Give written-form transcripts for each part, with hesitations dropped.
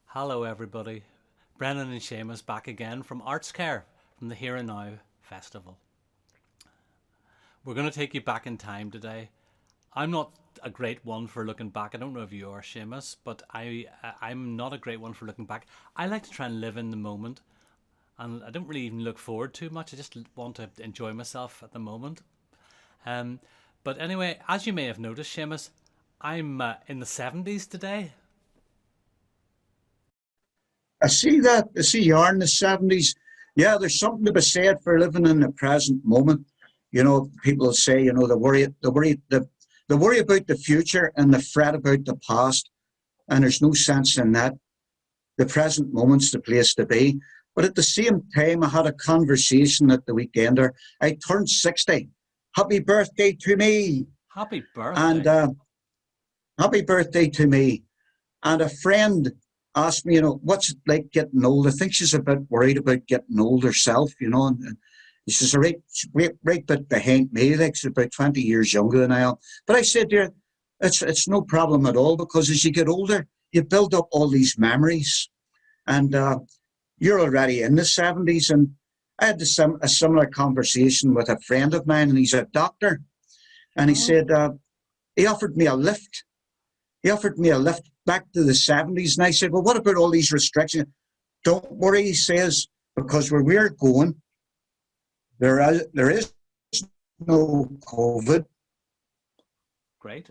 Hello, everybody. Brennan and Seamas back again from Arts Care from the Here and Now Festival. We're going to take you back in time today. I'm not a great one for looking back. I don't know if you are, Seamus, but I'm not a great one for looking back. I like to try and live in the moment, and I don't really even look forward too much. I just want to enjoy myself at the moment. Um, but anyway, as you may have noticed, Seamus, I'm in the 70s today. I see that. I see you are in the 70s. Yeah, there's something to be said for living in the present moment. People say, they worry about the future and they fret about the past, and there's no sense in that. The present moment's the place to be. But at the same time, I had a conversation at the weekender. I turned 60. Happy birthday to me. Happy And birthday. happy birthday to me. And a friend asked me, what's it like getting old? I think she's a bit worried about getting old herself, and she's a right bit behind me, like she's about 20 years younger than I am. But I said to her, it's no problem at all, because as you get older, you build up all these memories. And you're already in the 70s. And I had a similar conversation with a friend of mine, and he's a doctor. And he said, he offered me a lift. He offered me a lift back to the 70s. And I said, well, what about all these restrictions? Don't worry, he says, because where we're going, there is no COVID. Great.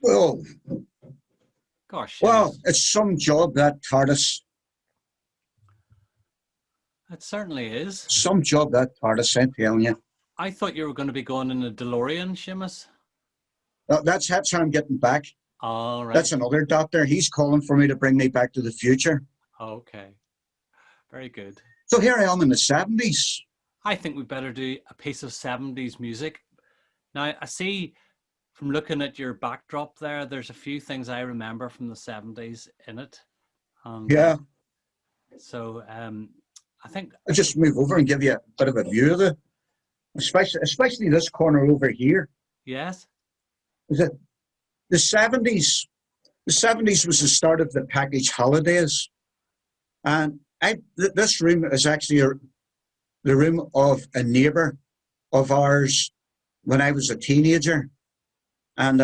Well, Gosh, well, Seamus, it's some job, that TARDIS. it certainly is. Some job, that TARDIS, I'm telling you. I thought you were going to be going in a DeLorean, Seamus. That's how I'm getting back. All right. That's another doctor. He's calling for me to bring me back to the future. Okay. Very good. So here I am in the 70s. I think we better do a piece of 70s music. Now, I see from looking at your backdrop there's a few things I remember from the 70s in it. And, Yeah. So I think I'll just move over and give you a bit of a view of it, especially this corner over here. yes. Is it the 70s? The 70s was the start of the package holidays. And this room is actually the room of a neighbour of ours when I was a teenager. And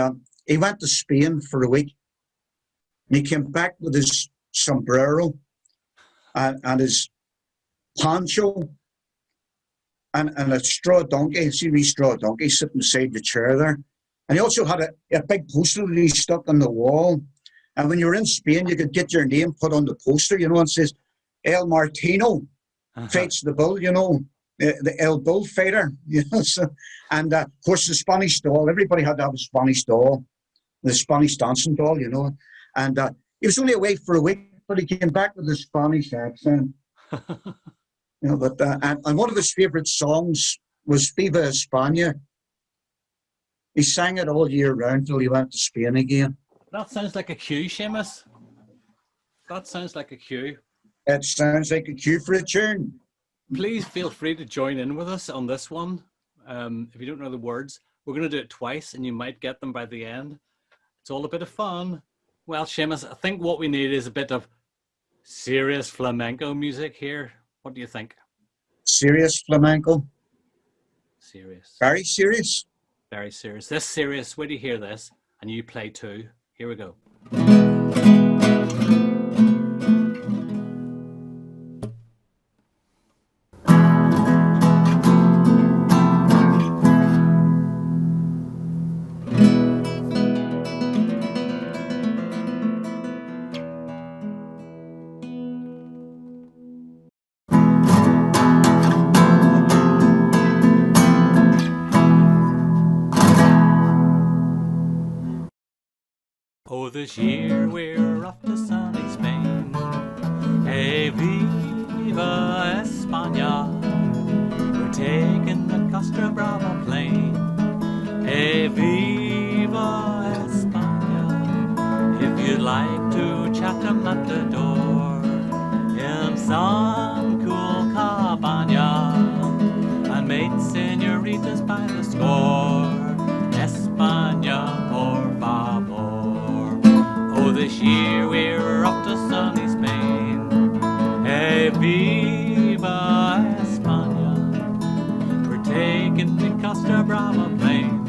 he went to Spain for a week. And he came back with his sombrero and his poncho and a straw donkey, a wee straw donkey sitting beside the chair there. And he also had a big poster that he stuck on the wall. And when you were in Spain, you could get your name put on the poster, and it says, El Martino fights the bull, the El Bullfighter, So, and of course, the Spanish doll, everybody had to have a Spanish doll, the Spanish dancing doll, And he was only away for a week, but he came back with a Spanish accent. But and one of his favourite songs was Viva España. He sang it all year round till he went to Spain again. That sounds like a cue, Seamus. That sounds like a cue. It sounds like a cue for a tune. Please feel free to join in with us on this one. If you don't know the words, we're going to do it twice and you might get them by the end. It's all a bit of fun. Well, Seamus, I think what we need is a bit of serious flamenco music here. What do you think? Serious flamenco? Serious. Very serious? Very serious. This serious, where do you hear this? And you play too. Here we go. this year we're off to sunny Spain. Hey, viva España. We're taking the Costa Brava plane. Hey, viva España. If you'd like to chat a matador in some cool cabana and meet senoritas by the score, España, por favor. Oh, this year we're off to sunny Spain. Hey, viva España. We're taking the Costa Brava plane.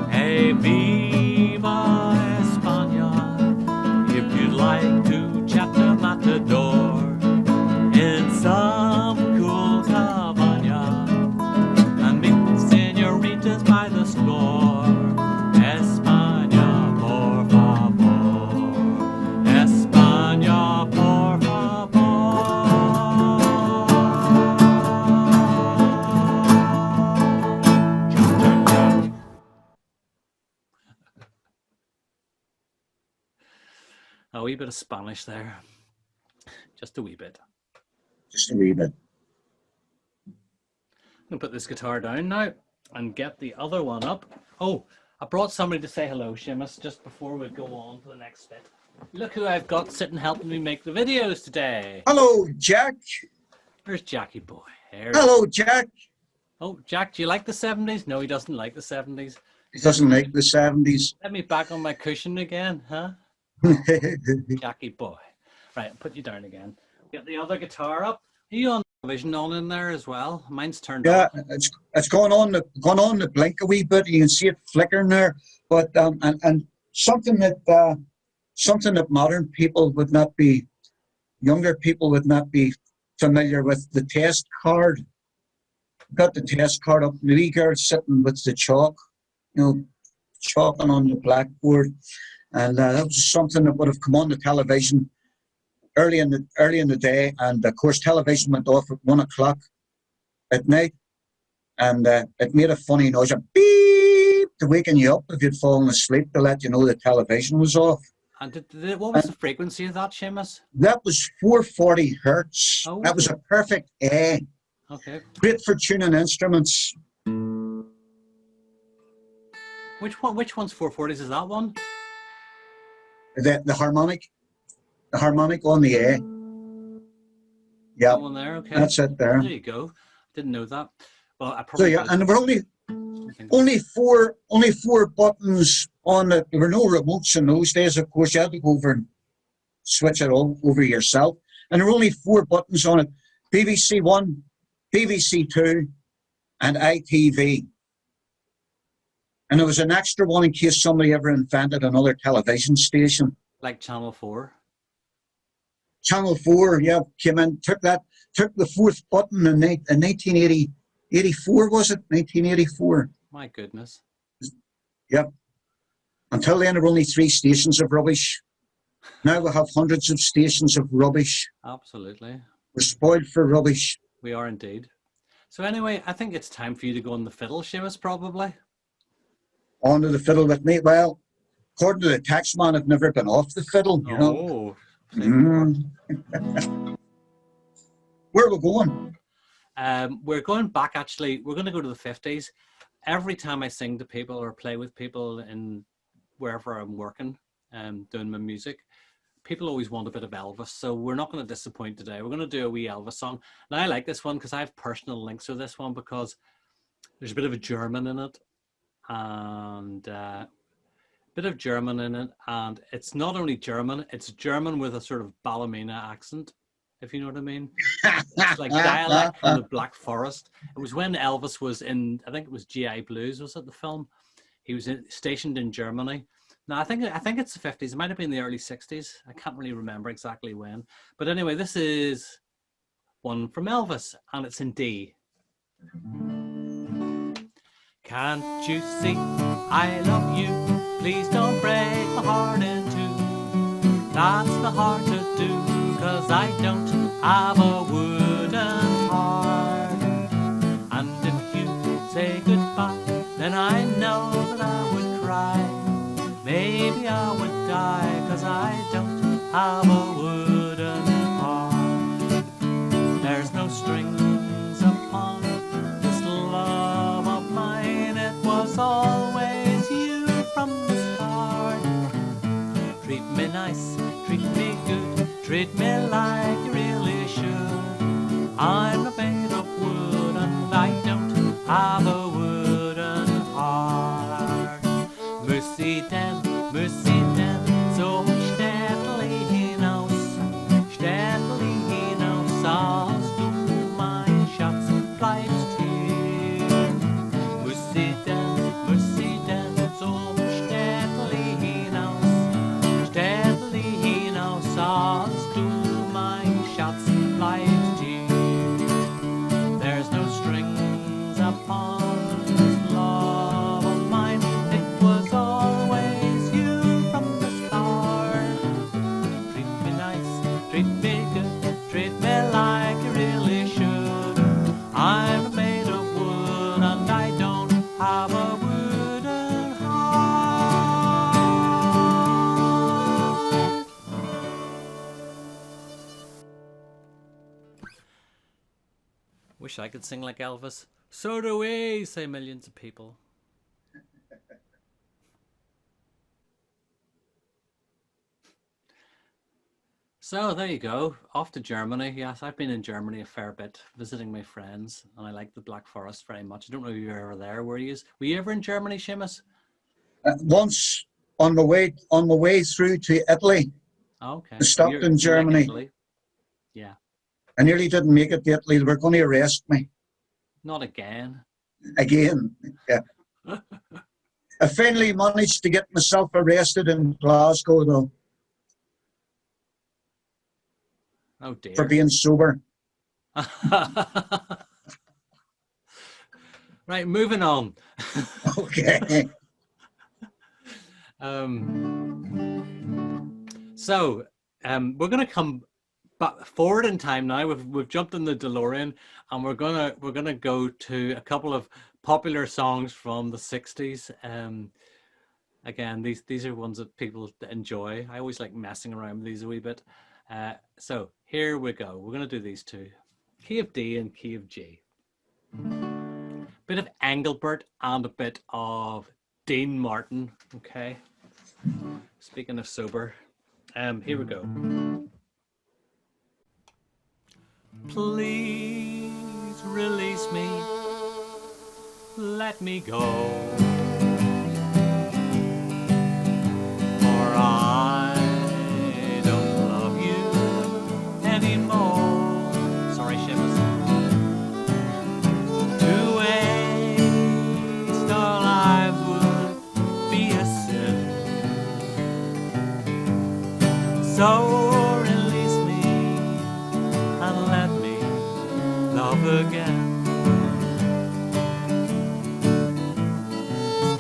Hey, viva España. If you'd like to chat to matador in some cool cabana and meet senoritas by the score, España, por favor. España, por favor. A wee bit of Spanish there. Just a wee bit. Just a wee bit. I'm going to put this guitar down now and get the other one up. Oh, I brought somebody to say hello, Seamas, just before we go on to the next bit. Look who I've got sitting helping me make the videos today. Hello, Jack. There's Jackie boy. Hello, Jack. Oh, Jack, do you like the 70s? No, he doesn't like the 70s. He doesn't like the 70s. Let me back on my cushion again, huh? Jackie boy. Right, I'll put you down again. Get the other guitar up. Are you on television on in there as well? Mine's turned Yeah, on. it's going on the blink a wee bit. You can see it flickering there. But and something that modern people would not be, younger people would not be familiar with, the test card. Got the test card up, the wee girl sitting with the chalk, chalking on the blackboard, and that was something that would have come on the television early in the day, and of course television went off at 1 o'clock at night, and it made a funny noise, a beep, to waken you up if you'd fallen asleep, to let you know the television was off. And what was the frequency of that, Seamus? That was 440 hertz. Oh, that was a perfect A. Okay. Great for tuning instruments. Which one's 440s? Is that one? The harmonic. The harmonic on the A. Yeah. That one there, okay. That's it there. There you go. Didn't know that. Well, I probably. So yeah, and there were only four buttons on it. There were no remotes in those days, of course. You had to go over and switch it all over yourself. And there were only 4 buttons on it: BBC One, BBC Two, and ITV. And there was an extra one in case somebody ever invented another television station. Like Channel 4. Channel 4, yeah, came in, took the 4th button in 1984, was it? 1984. My goodness. Yep. Until then, there were only 3 stations of rubbish. Now we have hundreds of stations of rubbish. Absolutely. We're spoiled for rubbish. We are indeed. So anyway, I think it's time for you to go on the fiddle, Seamus, probably. Onto the fiddle with me. Well, according to the taxman, I've never been off the fiddle, you know. Where are we going? We're going back, actually. We're going to go to the 50s. Every time I sing to people or play with people in wherever I'm working, doing my music, people always want a bit of Elvis. So we're not going to disappoint today. We're going to do a wee Elvis song. And I like this one because I have personal links with this one, because there's a bit of a German in it. And bit of German in it, and it's not only German, it's German with a sort of Ballymena accent, if you know what I mean. It's like dialect from the Black Forest. It was when Elvis was in, I think it was GI Blues, was it the film? He was stationed in Germany. Now I think it's the 50s. It might have been the early 60s. I can't really remember exactly when. But anyway, this is one from Elvis, and it's in D. Can't you see I love you? Please don't break my heart in two. That's the hard to do, 'cause I don't have a wooden heart. And if you say goodbye, then I know that I would cry. Maybe I would die. have a wooden heart. There's no strings upon this love of mine. It was always you from the start. Treat me nice, treat me good, treat me like you really should. I'm made of wood and I don't have a wooden heart. Mercy den, so steadily hinaus, als du mein Schatz bleibst hier. Mercy den, so steadily hinaus, als du mein Schatz bleibst hier. There's no strings upon this love of mine. It was always you from the start. Treat me nice, treat me good, treat me like you really should. I'm made of wood and I don't have a wooden heart. Wish I could sing like Elvis. So do we, say millions of people. So there you go. Off to Germany. Yes, I've been in Germany a fair bit, visiting my friends, and I like the Black Forest very much. I don't know if you were ever there. Were you ever in Germany, Seamas? Once on the way through to Italy, Okay. I stopped in Germany. Like yeah. I nearly didn't make it to Italy. They were going to arrest me. Not again. Again, yeah. I finally managed to get myself arrested in Glasgow, though. Oh dear. For being sober. Right, moving on. Okay. So we're gonna come back forward in time now. We've jumped in the DeLorean, and we're gonna go to a couple of popular songs from the 60s. Again, these are ones that people enjoy. I always like messing around with these a wee bit. So here we go. We're gonna do these two, key of D and key of G. Bit of Engelbert and a bit of Dean Martin. Okay. Speaking of sober, here we go. Please release me, let me go, for I don't love you anymore. Sorry, Seamas. To waste our lives would be a sin. So release me and let me love again.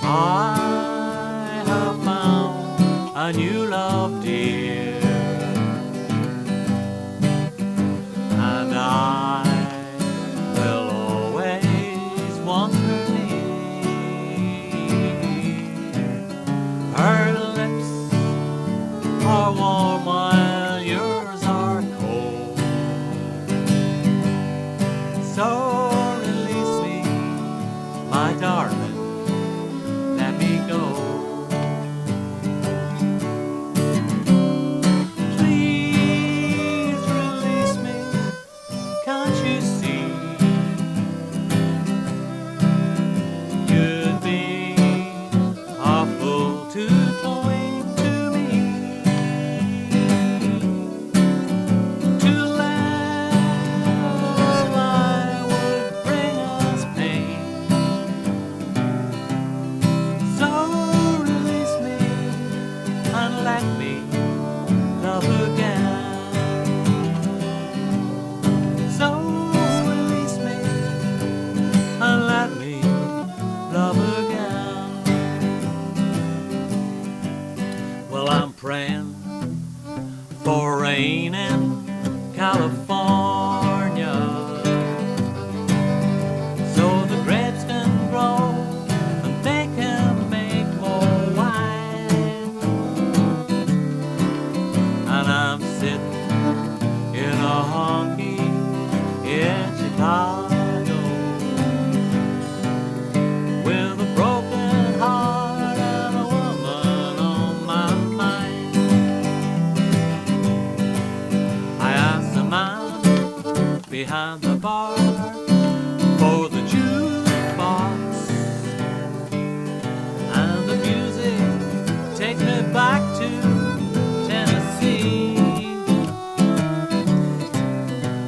I have found a new love, dear, and I will always want her near. Her lips are warm while yours are cold. So release me, my darling, let me go. Please release me, can't you see? You'd be a fool to cling to me, to let my behind the bar for the jukebox, and the music takes me back to Tennessee.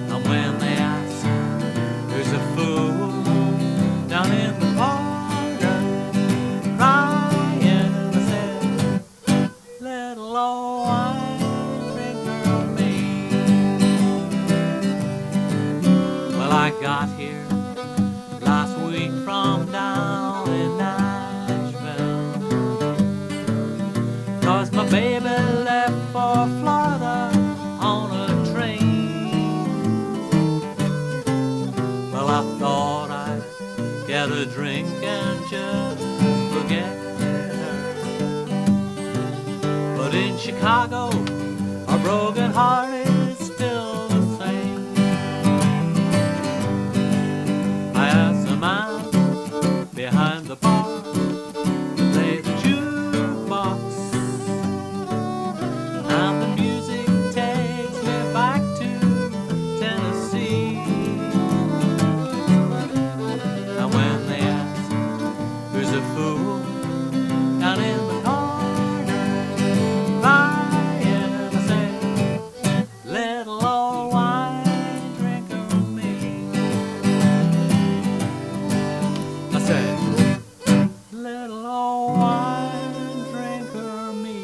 And when they ask who's a fool down in the corner crying, I said, little old wine drinker of me. Well, I got here last week from down in Nashville, 'cause my baby left for Florida on a train. Well, I thought I'd get a drink and just forget her, but in Chicago a broken heart is still the same. I asked the man behind the bar to play the jukebox, and the music takes me back to Tennessee. And when they ask who's a fool down in the corner crying, I say, little old wine drinker me. I said, little old wine drinker me.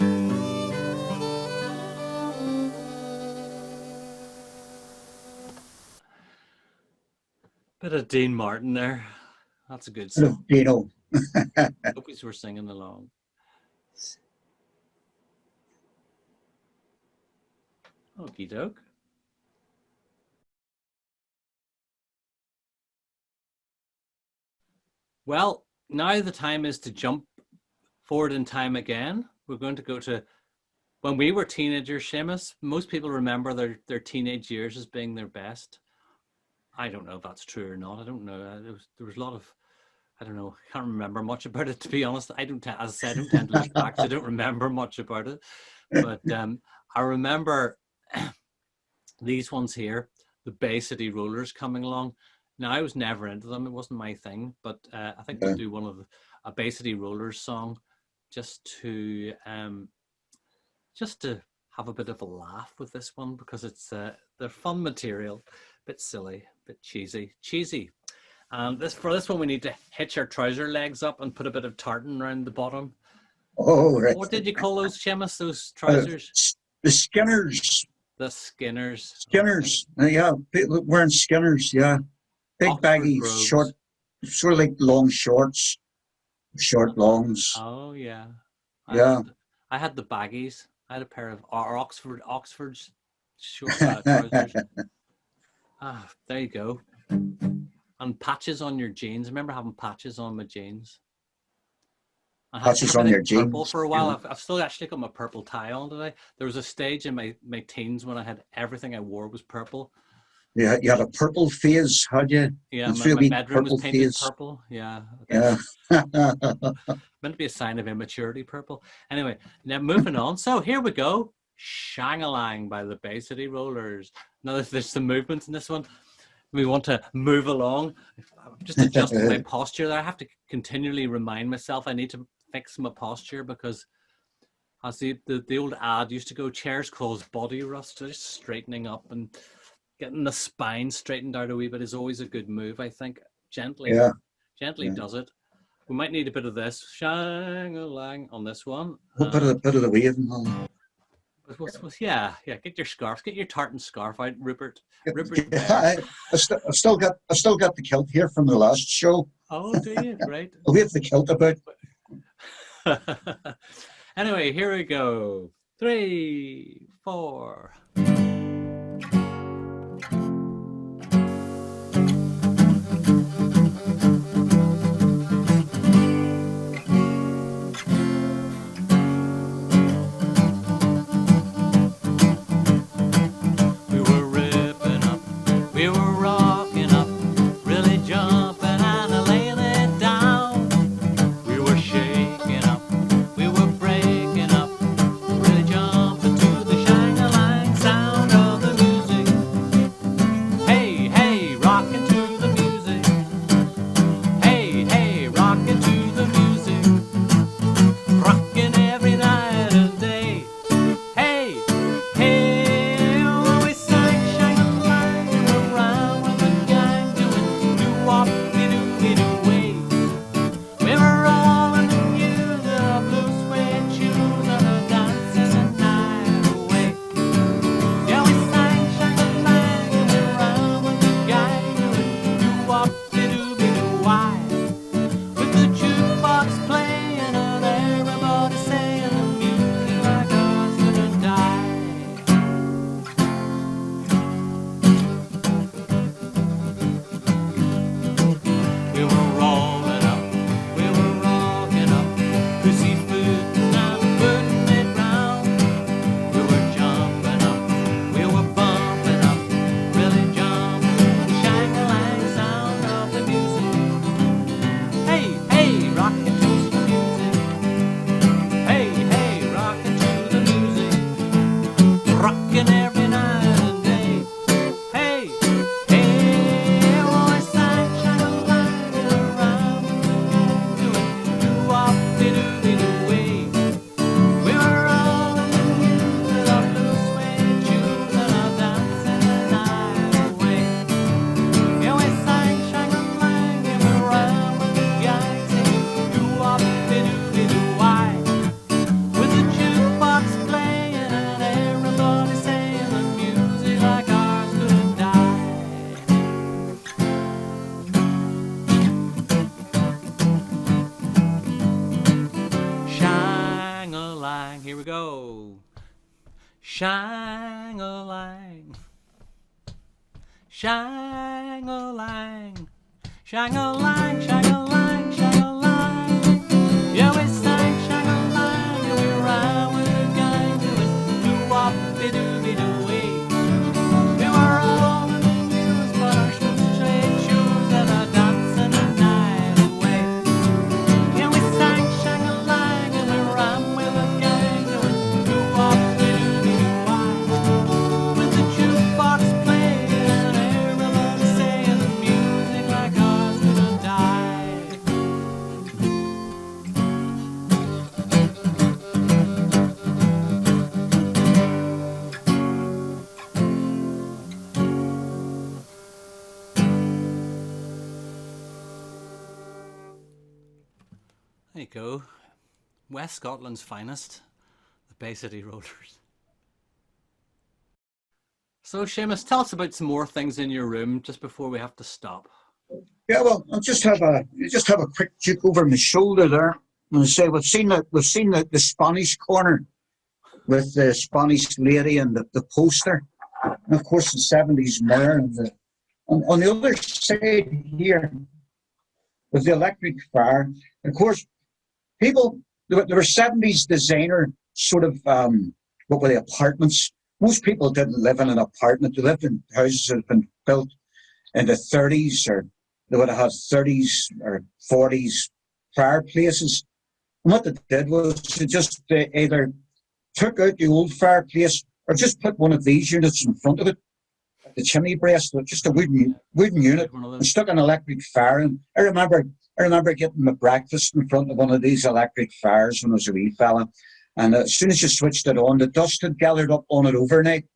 Bit of Dean Martin there. That's a good song. Dino. Hope you were singing along. Okie doke. Well, now the time is to jump forward in time again. We're going to go to when we were teenagers, Seamas. Most people remember their teenage years as being their best. I don't know if that's true or not. I don't know. There was a lot of, I don't know, I can't remember much about it, to be honest. As I said, I don't tend to look back, so I don't remember much about it. But I remember these ones here, the Bay City Rollers coming along. Now, I was never into them. It wasn't my thing, but I think we'll do one of a Bay City Rollers song just to have a bit of a laugh with this one, because it's they're fun material, a bit silly, a bit cheesy. And for this one, we need to hitch our trouser legs up and put a bit of tartan around the bottom. Oh, right. What did you call those, Seamas, those trousers? The Skinners. The Skinners. Skinners. Yeah, people wearing Skinners. Yeah, big Oxford baggy, brogues. short, sort of like long shorts, short longs. Oh yeah. Yeah. I had the baggies. I had a pair of Oxford's short trousers. There you go. And patches on your jeans. I remember having patches on my jeans. I had Patches on your purple jeans. for a while. I've still actually got my purple tie on today. There was a stage in my teens when I had everything I wore was purple. Yeah, you had a purple phase, had you? Yeah, my bedroom was painted purple. Yeah. Yeah. Meant to be a sign of immaturity, purple. Anyway, now moving on. So here we go. Shang-a-lang by the Bay City Rollers. Now there's some movements in this one. We want to move along. I'm just adjusting my posture there. I have to continually remind myself I need to fix my posture, because as the old ad used to go, chairs cause body rust. So just straightening up and getting the spine straightened out a wee bit is always a good move, I think. Gently does it. We might need a bit of this. Shang-a-lang on this one. A bit of the waving on. Yeah. Get your scarf. Get your tartan scarf out, Rupert. Yeah, I still got the kilt here from the last show. Oh, do you? Great. We have the kilt about. Anyway, here we go. 3, 4. Hey, Shang-a-lang, shang-a-lang, shang-a-lang, shang-a-lang, shang-a-lang. Yeah, we sang shang-a-lang and we ran with a gang doing doo-wop-be-doo-be-doo-wee. We were all in the news, but our straight shoes and our dancing the night away. Yeah, we sang shang-a-lang and we ran with a gang doing doo-wop-be-doo-be-doo-wah. With the jukebox playing and everybody saying the music like ours couldn't die. There you go. West Scotland's finest, the Bay City Rollers. So, Seamus, tell us about some more things in your room just before we have to stop. Yeah, well, I'll just have a quick look over my shoulder there and say we've seen the Spanish corner with the Spanish lady and the poster, and of course the 70s mirror. And on the other side here was the electric fire. And of course, people there were 70s designer sort of what were the apartments. Most people didn't live in an apartment; they lived in houses that had been built in the 30s, or they would have had 30s or 40s fireplaces. And what they did was they just either took out the old fireplace or just put one of these units in front of it, at the chimney breast, just a wooden unit, and stuck an electric fire in. I remember getting my breakfast in front of one of these electric fires when I was a wee fella. And as soon as you switched it on, the dust had gathered up on it overnight.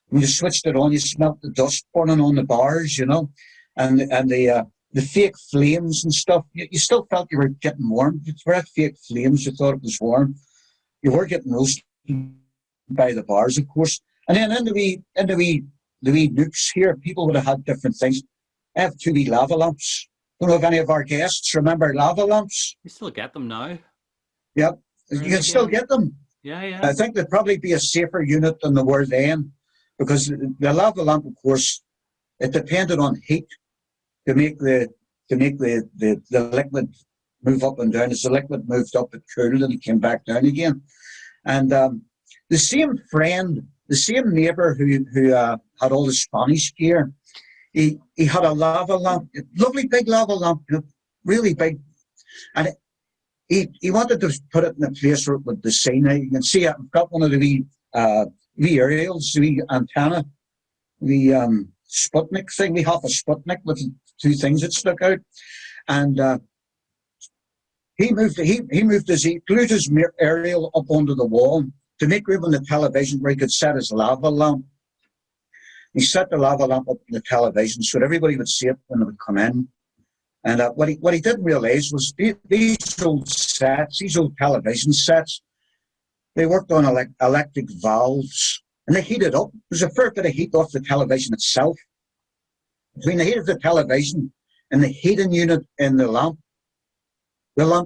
When you switched it on, you smelt the dust burning on the bars, you know, and the fake flames and stuff. You still felt you were getting warm. If you had fake flames, you thought it was warm. You were getting roasted by the bars, of course. And then in the wee nooks here, people would have had different things. I have 2 wee lava lamps. Don't know if any of our guests remember lava lamps. We still get them now. Yep, you can still get them. Yeah. I think they'd probably be a safer unit than they were then, because the lava lamp, of course, it depended on heat to make the liquid move up and down. As the liquid moved up, it cooled and it came back down again. And the same neighbour who had all the Spanish gear, he had a lava lamp, a lovely big lava lamp, really big, and he wanted to put it in a place where it would be seen. Now you can see I've got one of the wee aerials, the wee antenna, the Sputnik thing. We have a Sputnik with 2 things that stuck out, and he glued his aerial up onto the wall to make room on the television where he could set his lava lamp. He set the lava lamp up on the television so that everybody would see it when they would come in. And what he didn't realise was these old television sets, they worked on electric valves, and they heated up. There's a fair bit of heat off the television itself. Between the heat of the television and the heating unit in the lamp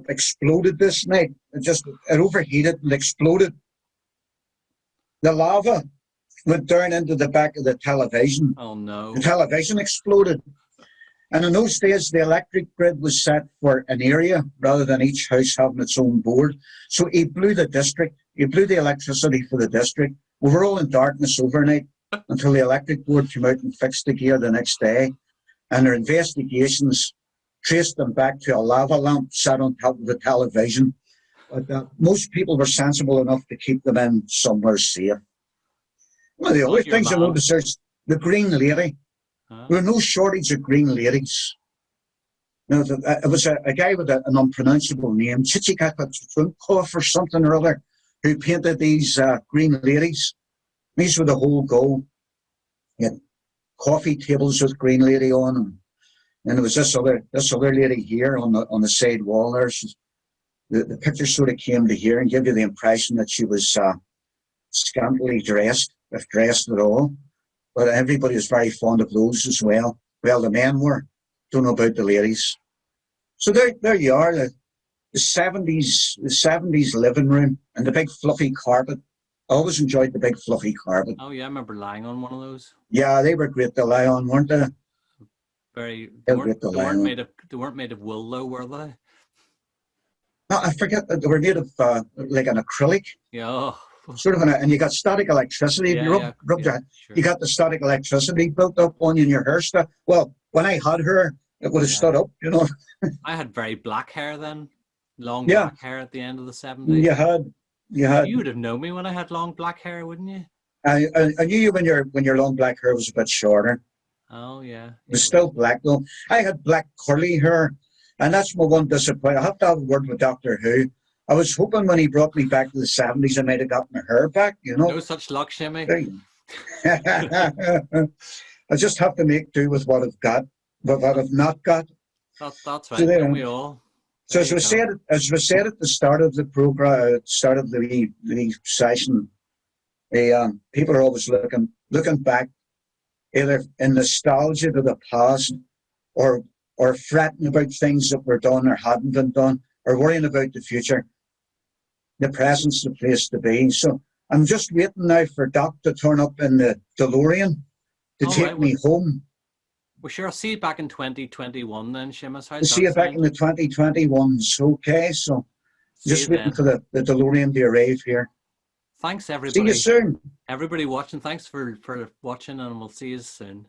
exploded this night. It overheated and exploded. The lava went down into the back of the television. Oh no. The television exploded. And in those days, the electric grid was set for an area rather than each house having its own board. So he blew the district. He blew the electricity for the district. We were all in darkness overnight until the electric board came out and fixed the gear the next day. And their investigations traced them back to a lava lamp sat on top of the television. But most people were sensible enough to keep them in somewhere safe. One of the other things I noticed is the green lady. There were no shortage of green ladies. It was a guy with an unpronounceable name, Chichikakatunkov or something or other, who painted these green ladies. These were the whole go. He had coffee tables with green lady on them. And there was this other lady here on the side wall there. The picture sort of came to here and gave you the impression that she was scantily dressed, if dressed at all. But everybody was very fond of those as well. Well, the men were. Don't know about the ladies. So there you are, the 70s living room and the big fluffy carpet I always enjoyed the big fluffy carpet. Oh yeah, I remember lying on one of those. Yeah, they were great to lie on, weren't they? Very. They were great to lie on. They weren't made of wool though, were they? No, I forget that they were made of like an acrylic, Yeah. Oh. sort of, and you got static electricity. If Yeah, you yeah, rub yeah. that, Sure. you got the static electricity built up on you in your hairstyle. Well, when I had hair, it would have Yeah. stood up, you know. I had very black hair then, long Yeah, black hair at the end of the 70s. you had, you had. You would have known me when I had long black hair, wouldn't you? I knew you when your long black hair was a bit shorter. Oh yeah, It yeah. was still black though. I had black curly hair, and that's my one disappointment. I have to have a word with Doctor Who. I was hoping when he brought me back to the 70s, I might have got my hair back, you know. No such luck, Shimmy. I just have to make do with what I've got, but what I've not got. That's So right. there. Don't we all? So There you go. as we said at the start of the program, start of the session, the people are always looking back, either in nostalgia to the past, or fretting about things that were done or hadn't been done, or worrying about the future. The present's the place to be. So I'm just waiting now for Doc to turn up in the DeLorean to All take right. me home. Well, sure. I'll see you back in 2021 then, Seamus. To How's see that you back in sound? the 2021s. Okay, so See you just waiting then. for the DeLorean to arrive here. Thanks, See you everybody. soon. Everybody watching, thanks for watching, and we'll see you soon.